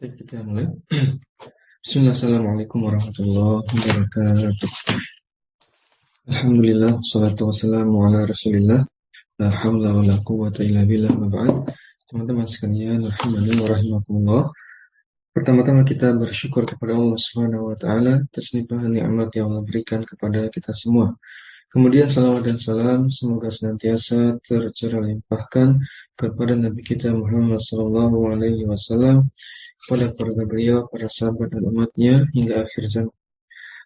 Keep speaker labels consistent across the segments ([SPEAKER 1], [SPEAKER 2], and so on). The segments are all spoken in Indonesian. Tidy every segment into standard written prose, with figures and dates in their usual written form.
[SPEAKER 1] Baik, kita mulai. Bismillah, assalamualaikum warahmatullahi wabarakatuh. Alhamdulillah, salatu wassalamu ala rasulillah. La hawla wa la quwwata illa billah, ma ba'd. Teman-teman sekalian, rahimani wa rahimakumullah. Pertama-tama kita bersyukur kepada Allah Subhanahu wa taala atas limpahan nikmat yang Allah berikan kepada kita semua. Kemudian salawat dan salam semoga senantiasa tercurah limpahkan kepada Nabi kita Muhammad sallallahu alaihi wasallam, kepada keluarga beliau, para sahabat dan umatnya hingga akhir zaman.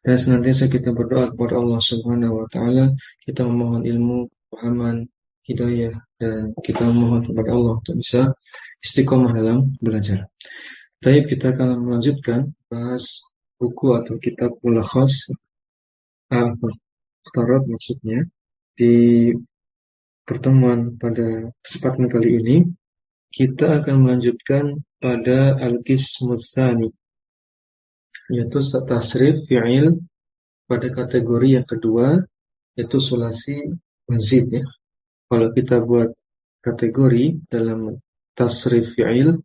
[SPEAKER 1] Dan senantiasa kita berdoa kepada Allah Subhanahu wa taala, kita memohon ilmu, pemahaman, hidayah, dan kita memohon kepada Allah untuk bisa istiqomah dalam belajar. Baik, kita akan melanjutkan bahas buku atau kitab Mulakhas Al-Mukhtarat maksudnya. Di pertemuan pada kesempatan kali ini kita akan melanjutkan pada Al-Qismu Tsani, yaitu tasrif fi'il pada kategori yang kedua, yaitu sulasi mazid ya. Kalau kita buat kategori dalam tasrif fi'il,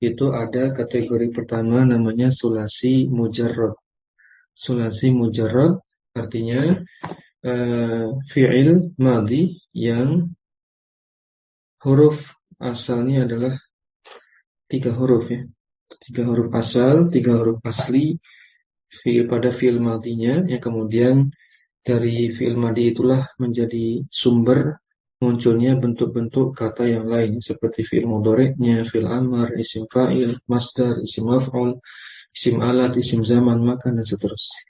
[SPEAKER 1] itu ada kategori pertama namanya sulasi mujarrad. Sulasi mujarrad artinya fi'il madhi yang huruf asalnya adalah 3 huruf ya. 3 huruf asal, 3 huruf asli pada fi'il madhinya, yang kemudian dari fi'il madhi itulah menjadi sumber munculnya bentuk-bentuk kata yang lain seperti fi'il mudhari'nya, fi'il amr, isim fa'il, masdar, isim maf'ul, isim alat, isim zaman, makan, dan seterusnya.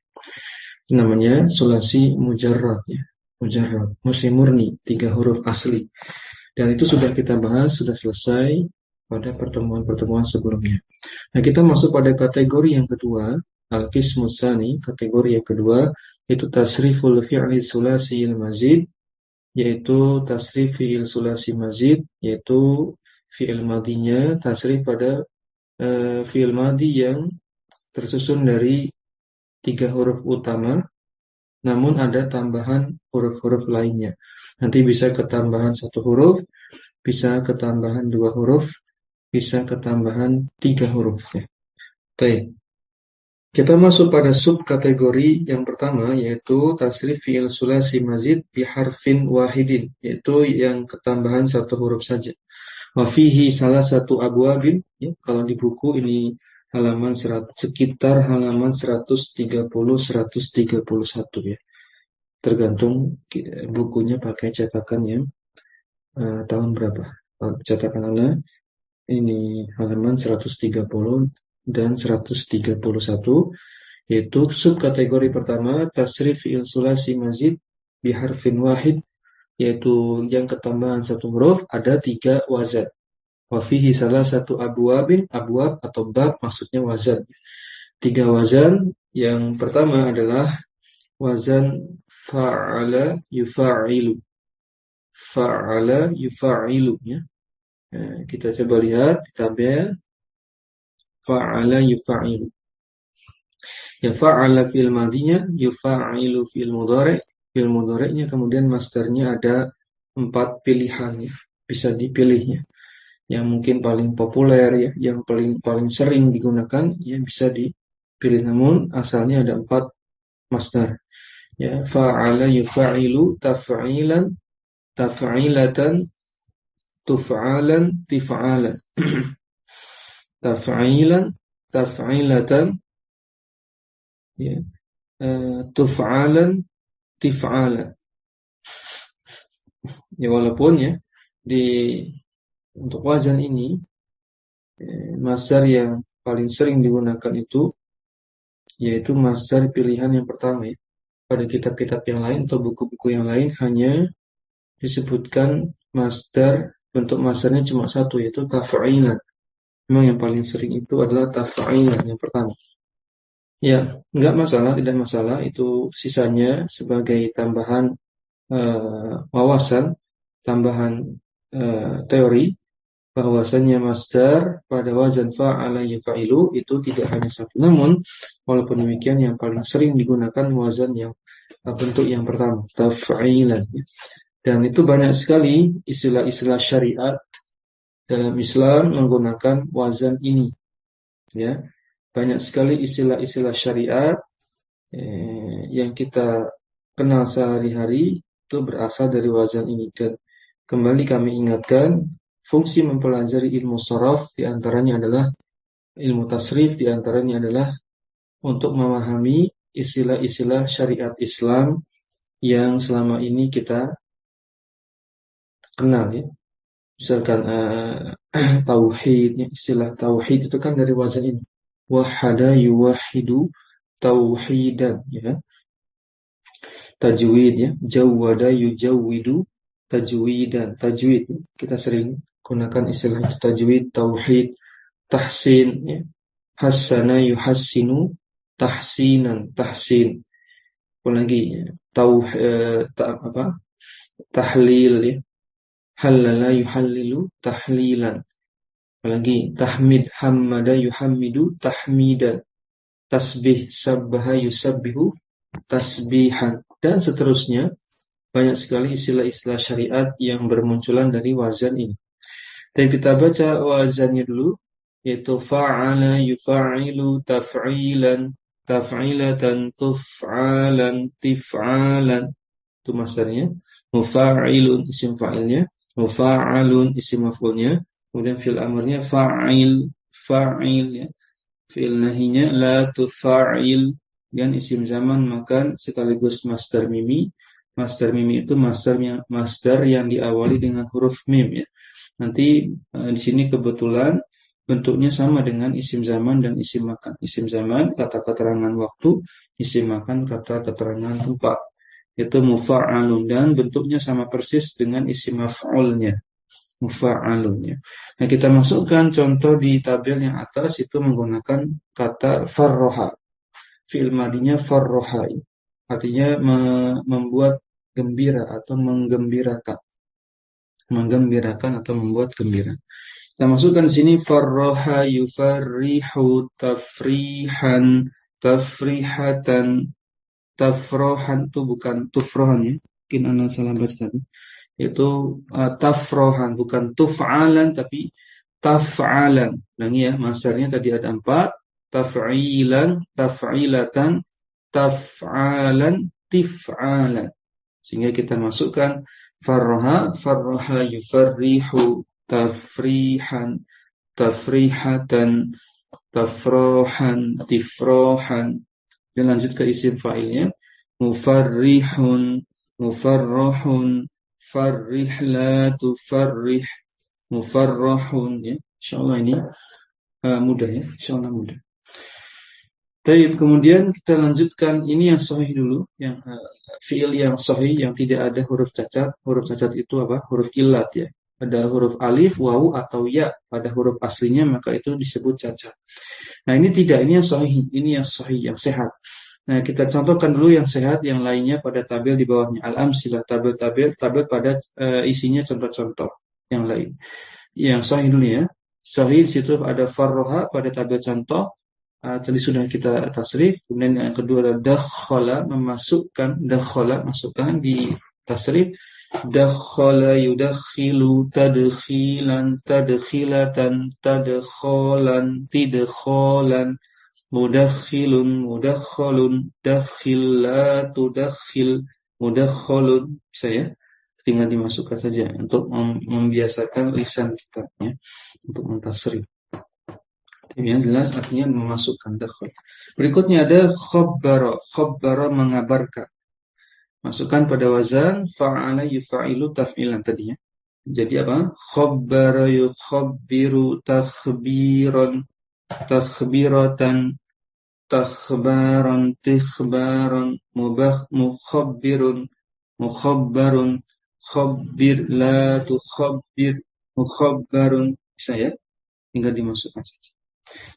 [SPEAKER 1] Namanya sulasi mujarrad ya. Mujarrad, murni, 3 huruf asli. Dan itu sudah kita bahas, sudah selesai pada pertemuan-pertemuan sebelumnya. Nah, kita masuk pada kategori yang kedua, Al-Qismu Tsani, kategori yang kedua, yaitu tasriful fi'li sulasi mazid, yaitu tasrif fi'il sulasi mazid, yaitu fi'il madhinya tasrif pada fi'il madhi yang tersusun dari 3 huruf utama, namun ada tambahan huruf-huruf lainnya. Nanti bisa ketambahan 1 huruf, bisa ketambahan 2 huruf, bisa ketambahan 3 huruf ya. Baik. Kita masuk pada subkategori yang pertama, yaitu tasrif fi'il sulasi mazid biharfin wahidin, yaitu yang ketambahan 1 huruf saja. Wa fihi salah satu abwabin ya, kalau di buku ini halaman sekitar halaman 130-131 ya. Tergantung bukunya pakai cetakan yang tahun berapa. Cetakan Anda ini halaman 130 dan 131, yaitu subkategori pertama tasrif fi'il sulasi mazid biharfin wahid, yaitu yang ketambahan 1 huruf ada 3 wazan. Wa fihi salah satu abwabin, abwab atau bab maksudnya wazan. 3 wazan. Yang pertama adalah wazan fa'ala yufa'ilu. Fa'ala yufa'ilu ya. Kita coba lihat di tabel fa'ala yufa'ilu. Ya, fa'ala fi'il madhinya, yufa'ilu fi'il mudhari'. Fi'il mudhari'nya kemudian masdarnya ada 4 pilihan ya. Bisa dipilih ya. Yang mungkin paling populer ya, yang paling sering digunakan ya bisa dipilih, namun asalnya ada 4 masdar. Ya, fa'ala yufa'ilu taf'ilan, taf'ilatan, tuf'alan, tif'alan. Taf'ilan, taf'ilatan, ya, tuf'alan, tif'alan. Ya, walaupun ya untuk wazan ini masdar yang paling sering digunakan itu yaitu masdar pilihan yang pertama ya. Pada kitab-kitab yang lain atau buku-buku yang lain hanya disebutkan masdar, bentuk masdarnya cuma 1, yaitu taf'ilan. Memang yang paling sering itu adalah taf'ilan yang pertama. Ya, enggak masalah, tidak masalah. Itu sisanya sebagai tambahan wawasan, tambahan teori, bahwasannya masdar pada wazan fa'ala yufa'ilu itu tidak hanya 1. Namun, walaupun demikian yang paling sering digunakan wazan yang bentuk yang pertama, taf'ilan. Dan itu banyak sekali istilah-istilah syariat dalam Islam menggunakan wazan ini. Ya, banyak sekali istilah-istilah syariat yang kita kenal sehari-hari itu berasal dari wazan ini. Dan kembali kami ingatkan, fungsi mempelajari ilmu sharaf diantaranya adalah ilmu tasrif, diantaranya adalah untuk memahami istilah-istilah syariat Islam yang selama ini kita kenal ya. Misalkan tauhid, ya, istilah tauhid itu kan dari wazan ini. Wahada yuwahidu tauhidan, ya. Tajwid ya, jawwada yujawwidu tajwidan. Tajwid ya. Kita sering gunakan istilah itu, tajwid, tauhid, tahsin ya. Hassana yuhassinu tahsinan, tahsin. Apalagi ya, tahlil ya. Halala yuhallilu tahlilan. Apalagi tahmid, hammada yuhammidu tahmidan. Tasbih, sabbaha yusabbihu tasbihan, dan seterusnya. Banyak sekali istilah-istilah syariat yang bermunculan dari wazan ini. Dan kita baca wazannya dulu, yaitu fa'ala yufa'ilu taf'ilan, taf'ilatan tuf'alan, tif'alan. Itu masdarnya. Mufa'ilun isim fa'ilnya, mufa'alun isim maf'ulnya, kemudian fi'il amrnya fa'il, fa'il ya. Fi'il nahinya la tufa'il, dan isim zaman makan sekaligus masdar mimi. Masdar mimi itu masdar yang diawali dengan huruf mim ya. Nanti di sini kebetulan bentuknya sama dengan isim zaman dan isim makan. Isim zaman kata keterangan waktu, isim makan kata keterangan tempat. Itu mufa'alun, dan bentuknya sama persis dengan isim maf'ulnya. Mufa'alun ya. Nah, kita masukkan contoh di tabel yang atas itu menggunakan kata farroha. Fi'il madinya farroha. Artinya membuat gembira atau menggembirakan. Menggembirakan atau membuat gembira. Kita masukkan di sini farroha yufarrihu tafrihan tafrihatan. Tafrohan itu bukan tufrohan ya. Mungkin Anda salah baca tadi. Itu tafrohan, bukan tuf'alan tapi taf'alan. Nah ini ya, masdarnya tadi ada 4. Taf'ilan, taf'ilatan, taf'alan, tif'alan. Sehingga kita masukkan farroha yufarrihu tafrihan, tafrihatan, tafrohan, tifrohan. Dan lanjut ke isim fa'ilnya. Mufarrihun, mufarrohun, farrih la tufarrih, mufarrohun ya. InsyaAllah ini mudah ya. InsyaAllah mudah. Baik, kemudian kita lanjutkan ini yang sahih dulu, yang fiil yang sahih yang tidak ada huruf cacat. Huruf cacat itu apa? Huruf illat ya. Ada huruf alif, wawu atau ya pada huruf aslinya, maka itu disebut cacat. Nah, ini tidak, ini yang sahih, ini yang sahih, yang sehat. Nah, kita contohkan dulu yang sehat, yang lainnya pada tabel di bawahnya. Al-amsilah, tabel pada isinya contoh-contoh yang lain. Yang sahih dulu ya. Sahih situ ada farroha pada tabel contoh. Tadi sudah kita tasrif. Kemudian yang kedua adalah dakhala, memasukkan, dakhala, masukkan di tasrif. Dakhala yudakhilu tadkhilan, tadkhilatan, tadkholan, tidkholan. Mudakhilun, mudakhalun, dakhil, la tudakhil, mudakhalun. Bisa ya? Tinggal dimasukkan saja untuk membiasakan lisan kita ya, untuk mentasrif. Yang jelas artinya memasukkan dakhil. Berikutnya ada khabbara. Khabbara mengabarkan. Masukkan pada wazan fa'ala yufa'ilu taf'ilan tadinya. Jadi apa? Khabbara yukhabbiru takhbiran, takhbiratan, takhbaran, tikhbaran, mukhabbirun, mukhabbarun, khabbir, la tukhabbir, mukhabbarun. Bisa ya? Tinggal dimasukkan saja.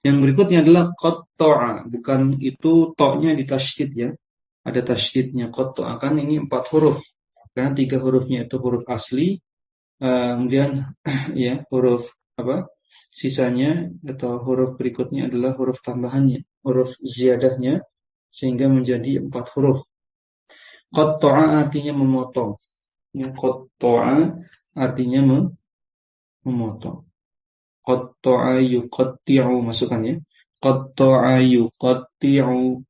[SPEAKER 1] Yang berikutnya adalah qatta'a. Bukan itu to-nya ditasydid ya. Ada tasydidnya. Qatta'a kan ini 4 huruf. Karena 3 hurufnya itu huruf asli. Kemudian ya huruf apa? Sisanya atau huruf berikutnya adalah huruf tambahannya, huruf ziyadahnya, sehingga menjadi 4 huruf. Qatta'a artinya memotong. Ya, qatta'a artinya memotong. Qatta'a yuqatti'u, masukkan ya. qatta'a yuqatti'u,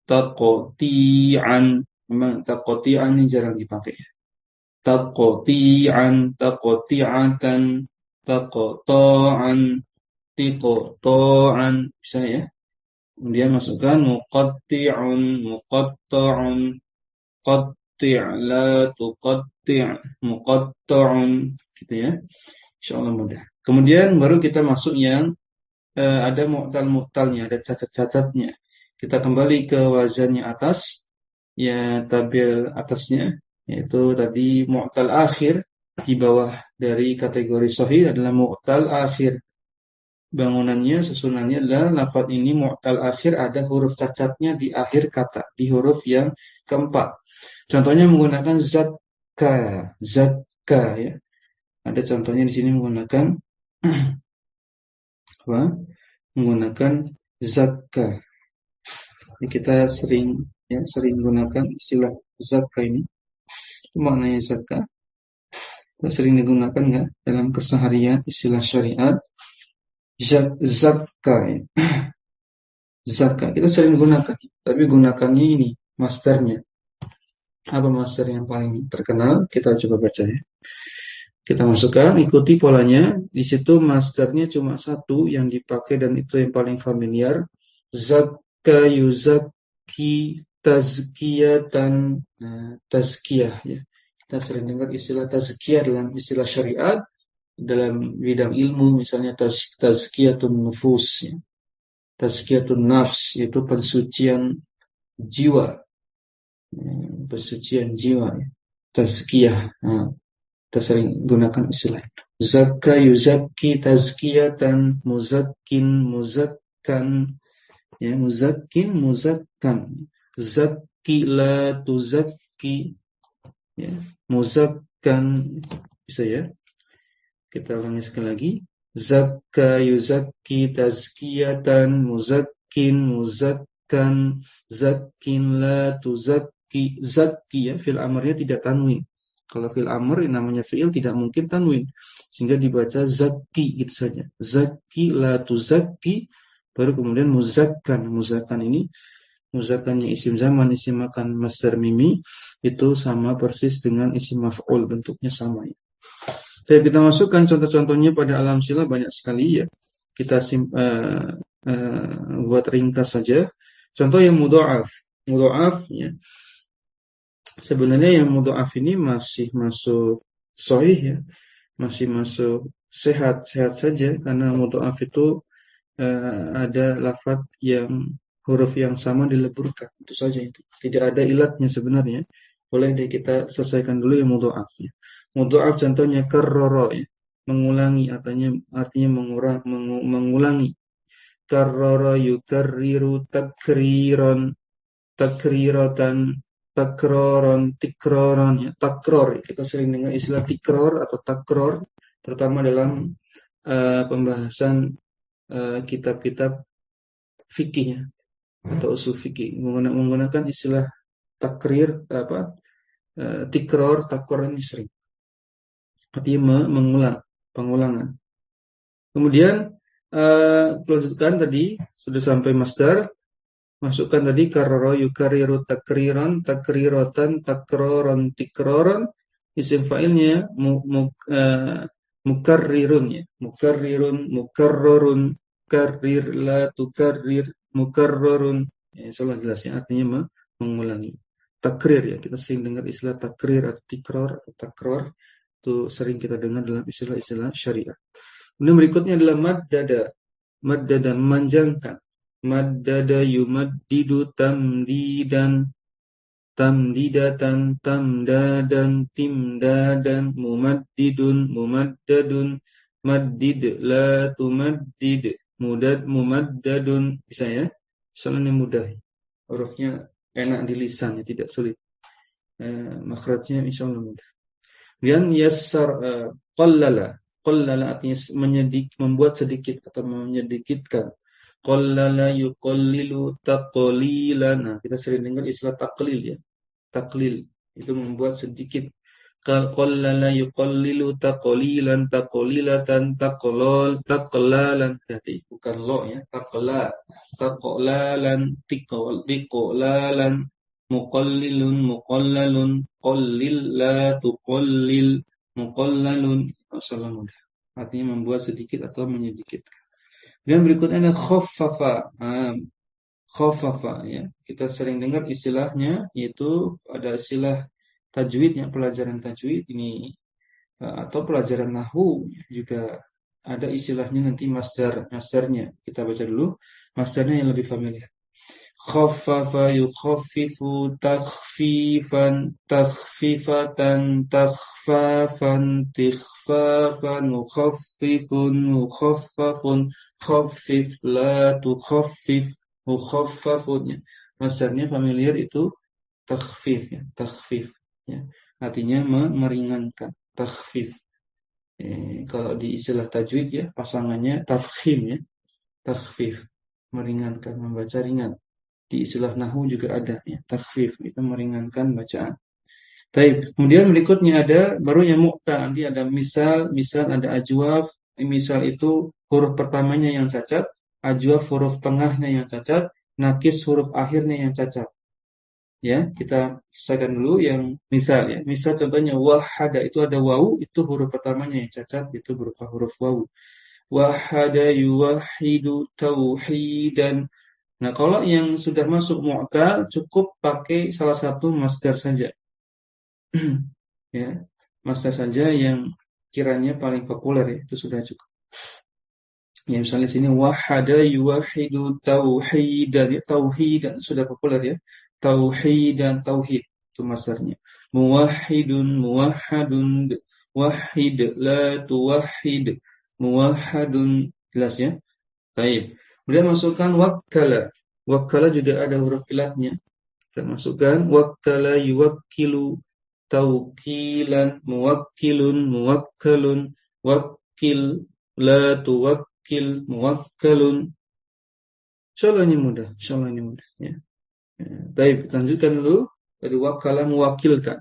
[SPEAKER 1] taqti'an. Memang taqti'an ini jarang dipakai. Taqti'an, taqti'atan, taqta'an, tiqta'an. Bisa ya. Kemudian masukkan muqatti'un, muqatta'un, qatti' la tuqatti', muqatta'un, gitu ya. Insyaallah mudah. Kemudian baru kita masuk yang ada mu'tal-mu'talnya, ada cacat-cacatnya. Kita kembali ke wazannya atas, ya tabel atasnya, yaitu tadi mu'tal akhir. Di bawah dari kategori sahih adalah mu'tal akhir. Bangunannya, susunannya adalah lafaz ini mu'tal akhir, ada huruf cacatnya di akhir kata, di huruf yang keempat. Contohnya menggunakan zatka ya. Ada contohnya di sini menggunakan apa? Menggunakan zatka. Kita sering gunakan istilah zatka ini. Itu maknanya zatka. Kita sering digunakan nggak dalam keseharian istilah syariat? Zatka ya. Zakat kita sering gunakan, tapi gunakannya ini masternya. Apa master yang paling terkenal? Kita coba baca ya. Kita masukkan, ikuti polanya. Di situ masternya cuma satu yang dipakai dan itu yang paling familiar. Zakka yuzakki tazkiyatan. Nah, tazkiyah ya. Kita sering dengar istilah tazkiyah dalam istilah syariat, dalam bidang ilmu misalnya tazkiyatun nufus ya. Tazkiyatun nafs itu pensucian jiwa. Pensucian jiwa ya. Tazkiyah. Nah, kita sering gunakan istilah zakka yuzakki tazkiyatan, muzakkin muzakkan ya, muzakkin muzakkan, zakki la tuzakki ya, muzakkan. Bisa ya. Kita ulangi sekali lagi. Zakka yuzakki tazkiyatan, muzakkin muzakkan, zakkin la tuzakki. Zakki ya, fil amrnya tidak tanwin. Kalau fil amr yang namanya fi'il tidak mungkin tanwin, sehingga dibaca zakki gitu saja. Zakki la tuzakki, baru kemudian muzakkan. Muzakkan ini, muzakkannya isim zaman, isim makan, masdar mimi, itu sama persis dengan isim maf'ul, bentuknya sama ya. Jadi kita masukkan contoh-contohnya pada alam sila banyak sekali ya. Kita buat ringkas saja. Contoh yang mudha'af. Mudha'af ya. Sebenarnya yang mudha'af ini masih masuk sahih ya. Masih masuk sehat-sehat saja karena mudha'af itu ada lafaz yang huruf yang sama dileburkan. Itu saja itu. Tidak ada ilatnya sebenarnya. Boleh deh kita selesaikan dulu yang mudha'af ya. Mudha'af contohnya karrara ya. Mengulangi artinya mengulangi. Karrara yukarriru takriran, takriratan, takraran, tikraran ya. Takror, kita sering dengar istilah tikror atau takror, terutama dalam pembahasan kitab-kitab fikih ya, atau usul fikih menggunakan istilah takrir tikror, takror ini sering. Artinya mengulang, pengulangan. Kemudian lanjutkan tadi sudah sampai masdar. Masukkan tadi karrara yukariru takriran, takriratan, takroran, tikroran. Isim fa'ilnya mukarrirun ya. Mukarrirun, mukarrarun, karrir, la tukarrir, mukarrarun. Ya, insyaallah jelas ya, artinya mengulangi. Takrir ya, kita sering dengar istilah takrir atau tikror atau takror. Itu sering kita dengar dalam istilah-istilah syariah. Kemudian berikutnya adalah maddada. Maddada memanjangkan. Maddada yumaddidu tamdidan, tamdidatan, tamdadan, timdadan, mumaddidun, mumaddadun, maddid, la tumaddid, mudad, mumaddadun. Bisa ya? Soalnya mudah. Hurufnya enak di lisan, ya, tidak sulit. Makhrajnya insyaallah mudah. Kemudian yassar, qallala. Qallala artinya membuat sedikit atau menyedikitkan. Qallala yuqallilu taqlilan. Nah, kita sering dengar istilah taklil ya. Taklil itu membuat sedikit. qallala yuqallilu taqlilan taqlilatan taqlal taqlalan. Jadi bukan lo ya, taqlalan tiqlalan muqallilun muqallalun qallil la tuqallil muqallalun. Assalamu alaikum. Artinya membuat sedikit atau menyedikitkan. Dan berikutnya ada khaffafa. Khaffafa ya. Kita sering dengar istilahnya, yaitu ada istilah tajwidnya, pelajaran tajwid ini atau pelajaran nahwu juga ada istilahnya nanti masdarnya. Kita baca dulu masdarnya yang lebih familiar. Khaffafa yukhaffifu takhfifan takhfifatan takhfafan tikhfafan mukhaffifun mukhaffafun khaffif la tukhaffif mukhaffafun. Masdarnya familiar itu takhfif ya, takhfif ya. Artinya meringankan, takhfif. Kalau di istilah tajwid ya, pasangannya tafkhim ya, takhfif, meringankan, membaca ringan. Di istilah nahwu juga ada ya, takhfif, itu meringankan bacaan. Baik, kemudian berikutnya ada baru yang mu'ta, nanti ada misal ada ajwaf. Misal itu huruf pertamanya yang cacat, ajwaf huruf tengahnya yang cacat, nakis huruf akhirnya yang cacat. Ya, kita selesaikan dulu yang misal ya. Misal contohnya wahada, itu ada wawu, itu huruf pertamanya yang cacat, itu berupa huruf wawu. Wahada yuwahidu tauhidan. Nah, kalau yang sudah masuk mu'tal cukup pakai salah satu masdar saja. Ya, masdar saja yang kiranya paling populer ya, itu sudah cukup. Ya, misalnya sini wahada yuwahidu tauhidan, ya, tauhidan sudah populer ya. Tauhidan, tauhid itu masdarnya. Muwahhidun, muwahhadun, wahid, la tuwahhid, muwahhadun, jelas ya. Baik. Kemudian masukkan wakkala. Wakkala juga ada huruf ilatnya. Kita masukkan wakkala yuwakkilu, taukilan, muwakkilun, muwakkalun, wakkil, la tuwakkil, muwakkalun. Insyaallah ini mudah, ya. Baik, lanjutkan dulu dari wakala mewakilkan.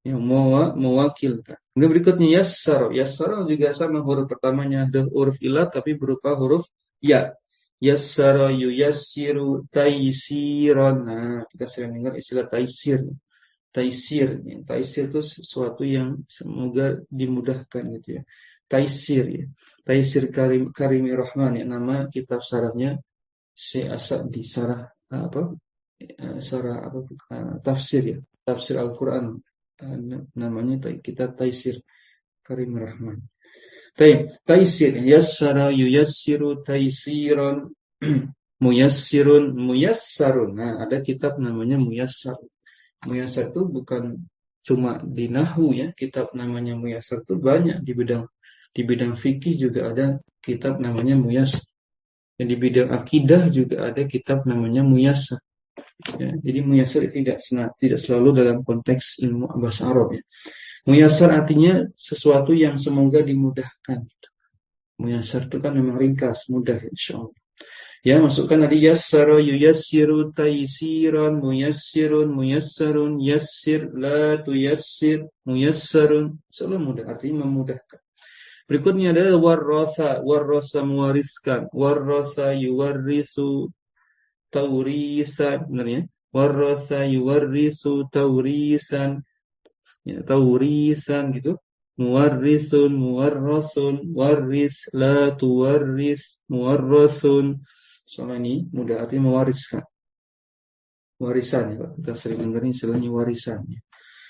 [SPEAKER 1] Ya, mewakilkan. Kemudian berikutnya yassara. Yassara juga sama, huruf pertamanya ada huruf ilat tapi berupa huruf ya. Yassara yuyassiru taisiran. Nah, kita sering dengar istilah taisir. Taisir. Ya. Taisir itu sesuatu yang semoga dimudahkan gitu ya. Taisir ya. Taisir Karimi Rahman ya, nama kitab syarahnya Syekh As-Sa'di, syarah tafsir ya, tafsir Al-Quran, namanya kitab Taisir Karim Rahman. Taisir, yassara yuyassiru taisiran, muyassirun muyassarun. Nah, ada kitab namanya Muyassar. Muyassar itu bukan cuma di nahwu ya, kitab namanya Muyassar itu banyak di bidang fikih juga ada kitab namanya Muyassar. Dan di bidang akidah juga ada kitab namanya Muyassar. Ya, jadi muyassar tidak selalu dalam konteks ilmu bahasa Arab ya. Muyassar artinya sesuatu yang semoga dimudahkan. Muyassar itu kan memang ringkas, mudah insyaallah. Ya, masukkan tadi yassara yuyassiru taisiran muyassirun muyassarun yassir la tuyassir muyassarun. Selalu mudah, artinya memudahkan. Berikutnya ada warrasa mewariskan, warrasa yuwarrisu taurisan, benar ya? Warrasa yuwarrisu taurisan, ya, taurisan gitu. Muwarrisun, muwarrasun, warris, la tuwarris, muwarrasun. Soalnya ini mudah, artinya mewariskan. Warisan ya, kita sering dengar istilahnya warisan. Ya.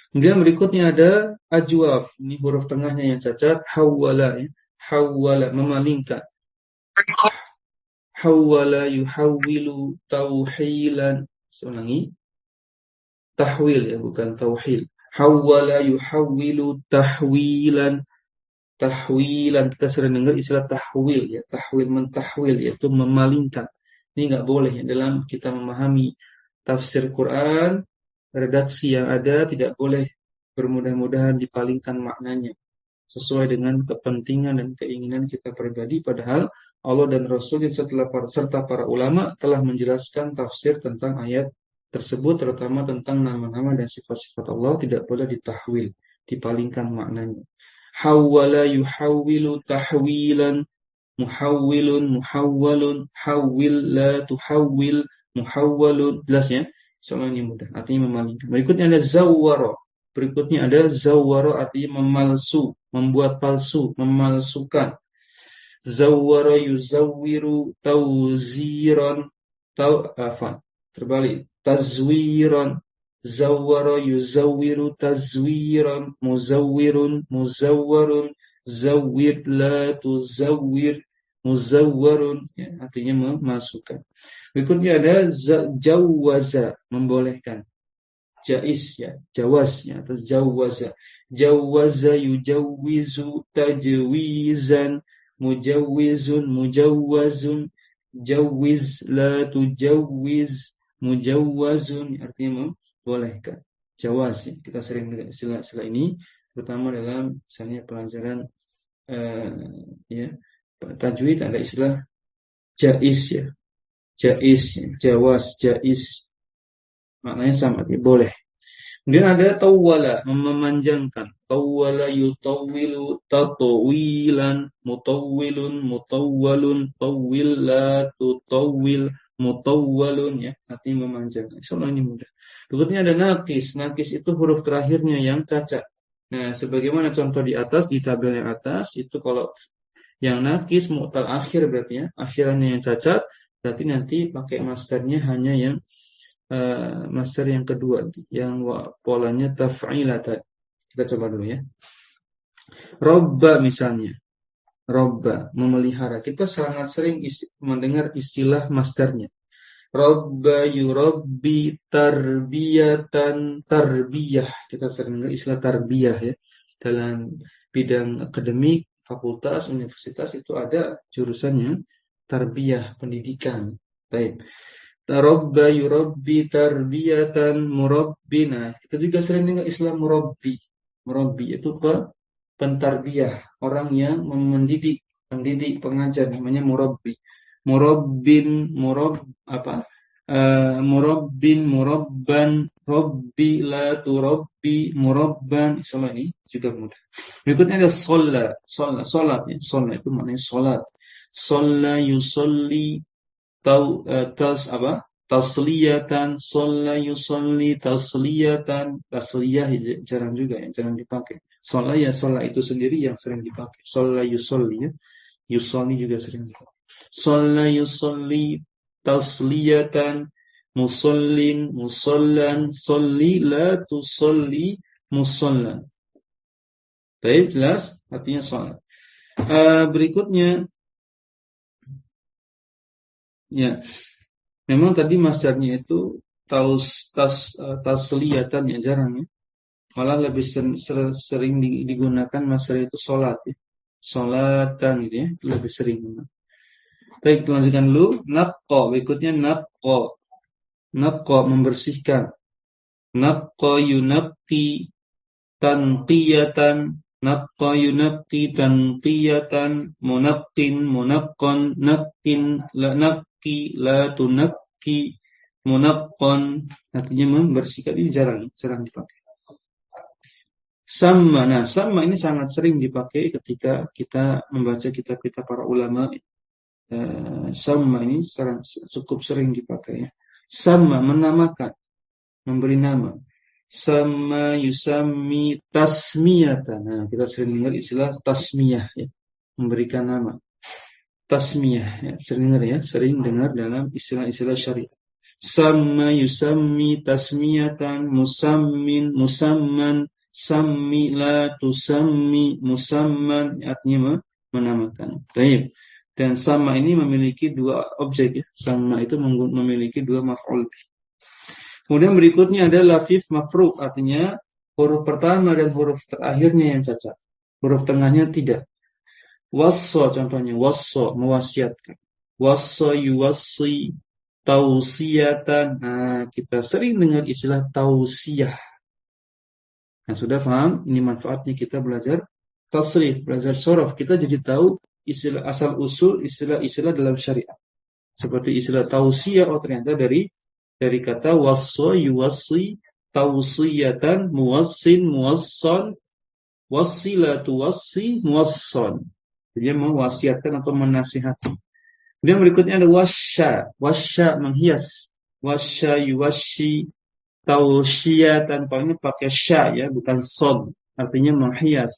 [SPEAKER 1] Kemudian berikutnya ada ajwaf. Ini huruf tengahnya yang cacat. Hawwala ya. Hawwala, memalingkan. Hawwala yuhawwilu tauhilan. Ulangi. Tahwil ya, bukan tauhil. Hawwala yuhawwilu tahwilan. Tahwilan, kita sering dengar istilah tahwil ya. Tahwil, mentahwil, yaitu memalingkan. Ini nggak boleh ya, dalam kita memahami tafsir Quran, redaksi yang ada tidak boleh bermudah-mudahan dipalingkan maknanya sesuai dengan kepentingan dan keinginan kita pribadi, padahal Allah dan Rasul serta para ulama telah menjelaskan tafsir tentang ayat tersebut, terutama tentang nama-nama dan sifat-sifat Allah tidak boleh ditahwil, dipalingkan maknanya. Hawwala yuhawwilu tahwilan, muhawwilun muhawwalun, hawwil la tuhawwil, muhawwalun. Jelas ya? Soalnya ini mudah, artinya memalingkan. Berikutnya ada zawwara. Berikutnya ada zawwara, artinya memalsu, membuat palsu, memalsukan. Zawwara yuzawwiru tawziran, terbalik, tazwiran. Zawwara yuzawwiru tazwiran, muzawwirun muzawwarun, zawwir la tuzawwir, muzawwarun, ya, artinya memasukkan. Berikutnya ada jawaza, membolehkan. Jaiz ya, jawaz ya, atau jawaza. Jawaza yujawwizu tajwizan, mujawwizun mujawwazun, jawwiz la tujawwiz, mujawwazun, artinya membolehkan. Jawaz ya. Kita sering dengar istilah-istilah ini terutama dalam misalnya pelajaran ya, tajwid ada istilah jaiz ya. Jaiz ya, jawaz, jaiz. Maknanya sama, boleh. Kemudian ada tawwala, memanjangkan. Tawwala yutawwilu tatwilan, mutawwilun mutawwalun, tawwil la tutawwil, mutawwalun, ya, artinya memanjangkan. Soalnya ini mudah. Berikutnya ada nakis. Nakis itu huruf terakhirnya yang cacat. Nah, sebagaimana contoh di atas, di tabel yang atas, itu kalau yang nakis mu'tal akhir berarti ya, akhirannya yang cacat, berarti nanti pakai masdarnya hanya yang masdar yang kedua, yang polanya taf'ilatan. Kita coba dulu ya. Robba misalnya. Robba, memelihara. Kita sangat sering mendengar istilah masdarnya. Robba yurabbi tarbiyatan, tarbiyah. Kita sering dengar istilah tarbiyah ya. Dalam bidang akademik, fakultas, universitas itu ada jurusannya tarbiyah, pendidikan. Baik. Tarabba yurabbi tarbiyatan murabbina. Kita juga sering dengar istilah murabbi. Murabbi itu pentarbiyah, orang yang mendidik, pendidik, pengajar, namanya murabbi. Murabbin, murabbin, murabban, rabbi la turabbi, murabban. Insyaallah ini juga mudah. Berikutnya ada salat ya. Salat itu maknanya salat. Shalla yusalli, tasliyatan, shalla yusalli tasliyatan. Tasliyah jarang juga ya, jarang dipakai. Shalla ya, shalla itu sendiri yang sering dipakai. Shalla yusalli ya, yusalli juga sering dipakai. Shalla yusalli tasliyatan, musallin musallan, sholli la tusalli, musallan. Baik, jelas artinya salat. Berikutnya ya, memang tadi masdarnya itu tasliyatan ya, jarang ya. Malah lebih sering digunakan masdar itu sholat ya. Sholatan gitu ya, itu lebih sering. Baik, lanjutkan dulu. Naqqa, berikutnya naqqa. Naqqa, membersihkan. Naqqa yunaqqi tanqiyatan, naqqa yunaqqi tanqiyatan, munaqqin munaqqan, naqqin la naqqi la tunaqqi, munaqqan, artinya membersihkan. Ini jarang dipakai. Sama, nah sama ini sangat sering dipakai ketika kita membaca kitab-kitab para ulama. Sama ini cukup sering dipakai ya. Sama, menamakan, memberi nama. Sama yusami tasmiyatan. Nah, kita sering dengar istilah tasmiyah ya, memberikan nama. Tasmiyah ya, sering dengar dalam istilah-istilah syariat. Sama yusami tasmiyatan, musammin musamman, sammi la tusammi, musamman, artinya menamakan. Baik. Dan sama ini memiliki dua objek ya. Sama itu memiliki dua maf'ul bih. Kemudian berikutnya ada lafif mafruq, artinya huruf pertama dan huruf terakhirnya yang cacat. Huruf tengahnya tidak. Wassa contohnya, wassa, mewasiatkan. Wassa yuwassi, tausiyatan. Nah, kita sering dengar istilah tausiyah. Nah, sudah paham? Ini manfaatnya kita belajar tasrif, belajar sorof. Kita jadi tahu istilah asal usul istilah-istilah dalam syariat. Seperti istilah tausiyah, oh ternyata dari kata wassa yuwassi, tausiyatan, muwassin, muwassan, Wassilatu wassi muwasson. Dia mewasiatkan atau menasihati. Kemudian berikutnya ada wasya. Wasya menghias. Wasya yuwasyi tausyatan. Kalau ini pakai sya ya, bukan sod. Artinya menghias.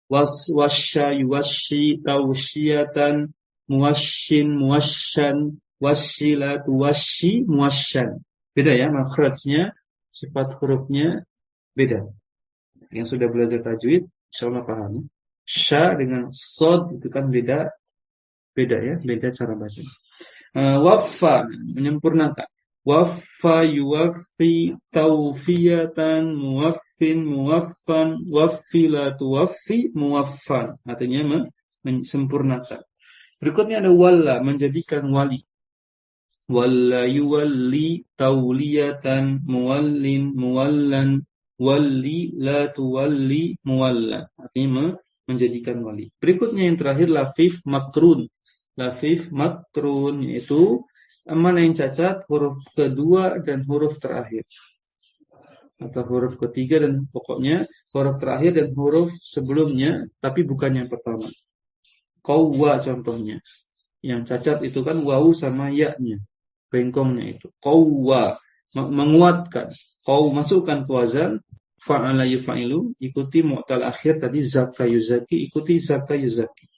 [SPEAKER 1] Wasya yuwasyi tausyatan muwasyin muwasyan wassilatu wasyi muwasyan. Beda ya makhrajnya, sifat hurufnya beda. Yang sudah belajar tajwid insyaallah paham. Sya dengan sod itu kan beda ya, beda cara baca. Waffa menyempurnakan. Waffa yuwaffi tawfiyatan muwaffin muwaffan waffilatu waffi muwaffan. Artinya menyempurnakan. Berikutnya ada walla, menjadikan wali. Walla yuwalli tawliyatan muwallin muwallan walli la tuwalli muwallan. Artinya menjadikan wali. Berikutnya yang terakhir lafif makrun. Lafif makrun yaitu mana yang cacat, huruf kedua dan huruf terakhir. Atau huruf ketiga dan pokoknya huruf terakhir dan huruf sebelumnya, tapi bukan yang pertama. Qawwa contohnya. Yang cacat itu kan wawu sama ya-nya. Bengkongnya itu. Qawwa, menguatkan. Qaw masukkan ke wazan, fa'ala yufa'ilu, ikuti mu'tal akhir tadi zaka yuzaki, ikuti zaka yuzaki.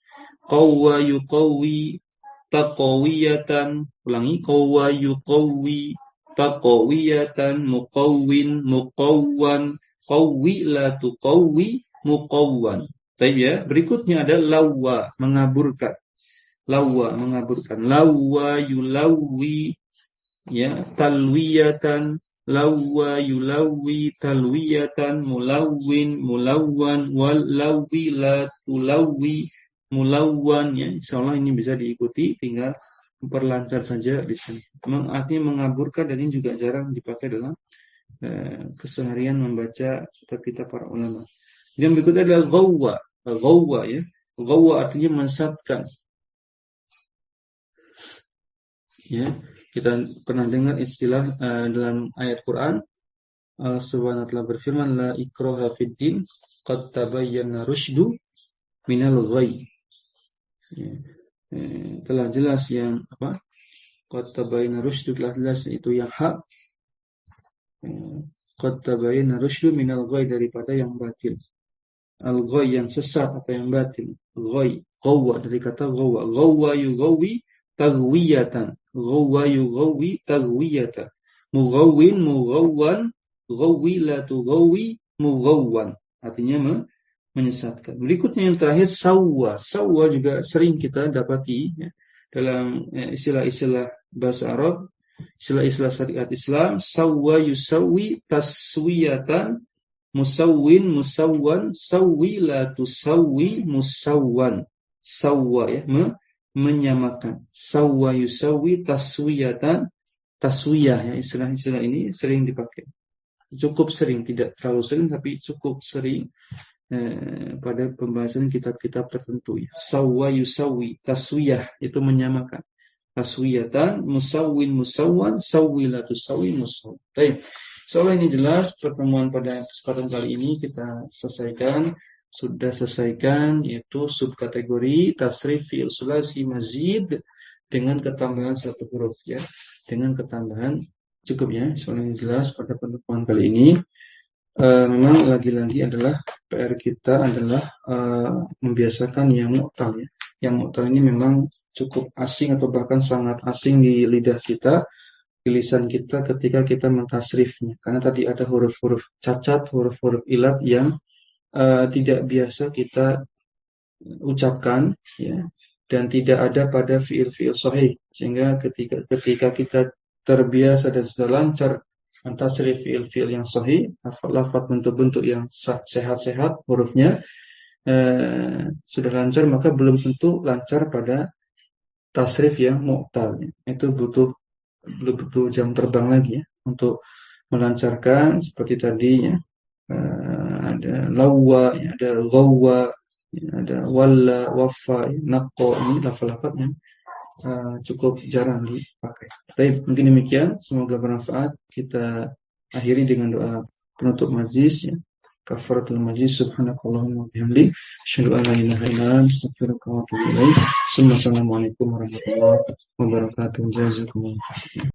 [SPEAKER 1] Qawwa yuqawwi taqawiyatan, ulangi, qawwa yuqawwi taqawiyatan muqawwin muqawwan qawwi la tuqawwi muqawwan. Baik ya, berikutnya ada lawwa, mengaburkan. Lawwa, mengaburkan. Lawwa yulawwi ya, talwiyatan, lawwa yulawwi talwiyatan, mulawwin mulawwan walawwi la tulawwi mulawwan ya. Insyaallah ini bisa diikuti, tinggal memperlancar saja di sini. Artinya mengaburkan, dan ini juga jarang dipakai dalam keseharian membaca kitab para ulama. Yang berikutnya adalah ghawwa. Ghawwa ya. Ghawwa artinya menyesatkan. Ya, kita pernah dengar istilah dalam ayat Quran. Allah Subhanahu wa taala berfirman, la ikraha fid din, qad tabayyana rusydu minal ghayy. Ya, telah jelas yang apa? Qad tabayyana rusydu, telah jelas itu yang hak. Qad tabayyana rusydu minal ghayy, daripada yang batil. Al-ghayy yang sesat atau yang batil. Ghayy, ghawwa, dari kata ghawwa. Ghawwa yughawwi taghwiyatan. Ghawwa yughawwi taghwiyatan. Mughawwin mughawwan ghawwi la tughawwi mughawwan. Artinya menyesatkan. Berikutnya yang terakhir sawwa. Sawwa juga sering kita dapati ya, dalam istilah-istilah bahasa Arab, istilah-istilah syariat Islam. Sawwa yusawwi taswiyatan, musawwin musawwan, sawwi la tusawwi musawwan. Sawwa ya, menyamakan. Sawwa yusawwi taswiyatan, taswiyah ya, istilah-istilah ini sering dipakai. Cukup sering, tidak terlalu sering tapi cukup sering pada pembahasan kitab-kitab tertentu ya. Sawwa yusawwi, taswiyah itu menyamakan. Taswiyatan, musawwin musawwan, sawwi la tusawwi musawwan. Baik. Soal ini jelas, pertemuan pada kesempatan kali ini kita sudah selesaikan yaitu subkategori tasrif fi'il sulasi mazid dengan ketambahan satu huruf ya. Dengan ketambahan cukup ya. Soal ini jelas pada pertemuan kali ini. Memang lagi-lagi adalah PR kita adalah membiasakan yang mu'tal ya. Yang mu'tal ini memang cukup asing atau bahkan sangat asing di lidah kita, di lisan kita ketika kita mentasrifnya. Karena tadi ada huruf-huruf cacat, huruf-huruf ilat yang tidak biasa kita ucapkan ya, dan tidak ada pada fiil-fiil sahih. Sehingga ketika kita terbiasa dan sudah lancar mentasrif fiil-fiil yang sahih, lafaz bentuk-bentuk yang sehat-sehat hurufnya sudah lancar, maka belum tentu lancar pada tasrif yang mu'tal. Itu butuh jam terbang lagi ya untuk melancarkan seperti tadi ya. Ada lawwa, ya, ada ghawwa, ya, ada walla, waffa, naqqa, ini lafaz-lafaz yang cukup jarang dipakai. Baik, mungkin demikian, semoga bermanfaat. Kita akhiri dengan doa penutup majlis ya. kafaratul majlis. Subhanakallahumma wa bihamdik, asyhadu an la ilaha illa anta, astaghfiruka wa atubu ilaik. Assalamualaikum warahmatullahi wabarakatuh. Jazakumullah.